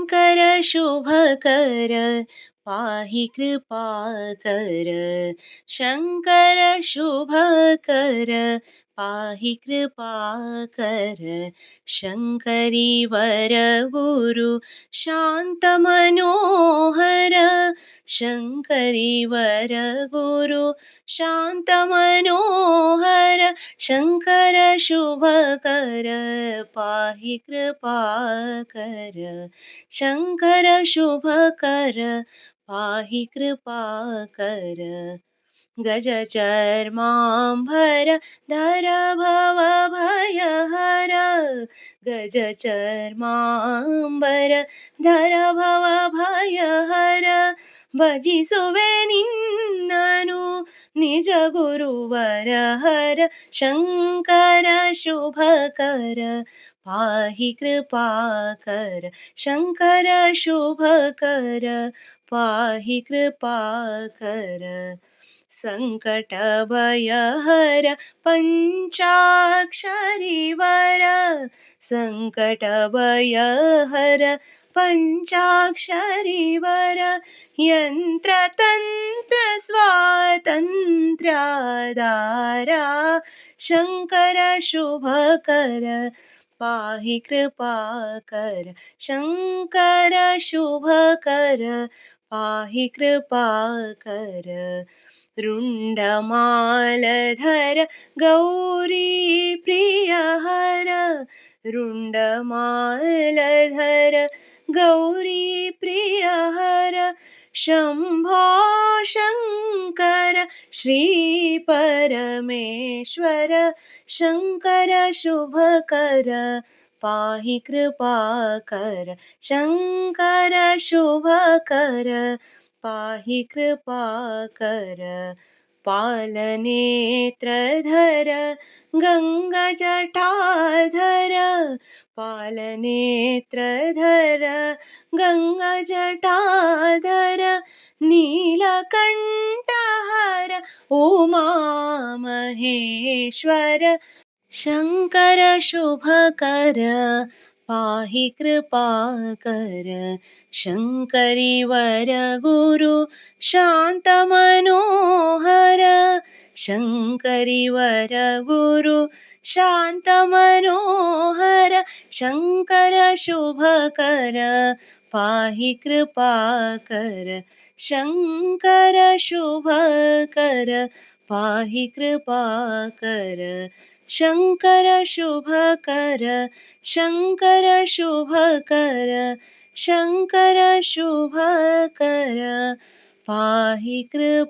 शङ्कर शुभकर पाहि कृपाकर शङ्कर शुभकर पाहि कृपाकर शङ्करी वरगुरु शान्तमनोहर शङ्करी वरगुरु शान्तमनोहर शङ्कर शुभकर पाहि कृपाकर शङ्कर शुभकर पाहि कृपाकर गजचर्माम्बर धर भवभयहर गजचर्माम्बर धर भवभयहर भजिसुवे निन्ननु निज गुरुवर हर शङ्कर शुभकर पाहि कृपाकर शङ्कर शुभकर पाहि कृपाकर सङ्कटभयहर पञ्चाक्षरी वर सङ्कटभयहर पञ्चाक्षरी वर यन्त्रतन्त्र स्वातन्त्र्याधारा शङ्कर शुभकर पाहि कृपाकर शङ्कर शुभकर पाहि कृपाकर रुण्डमालधर गौरी प्रियहर रुण्डमालधर गौरी प्रियहर शम्भो शङ्कर श्रीपरमेश्वर शङ्कर शुभकर पाहि कृपाकर शङ्कर शुभकर पाहि कृपाकर पालनेत्रधर गङ्गजटाधर पालनेत्रधर गङ्गजटाधर नीलकण्ठहर उमामहेश्वर शङ्कर शुभकर पाहि कृपाकर शङ्करी वरगुरु शान्तमनोहर शङ्करी वरगुरु शान्तमनोहर शङ्कर शुभकर पाहि कृपाकर शङ्कर शुभकर पाहि कृपाकर शङ्कर शुभकर शङ्कर शुभकर शङ्कर शुभकर पाहि कृपाकर।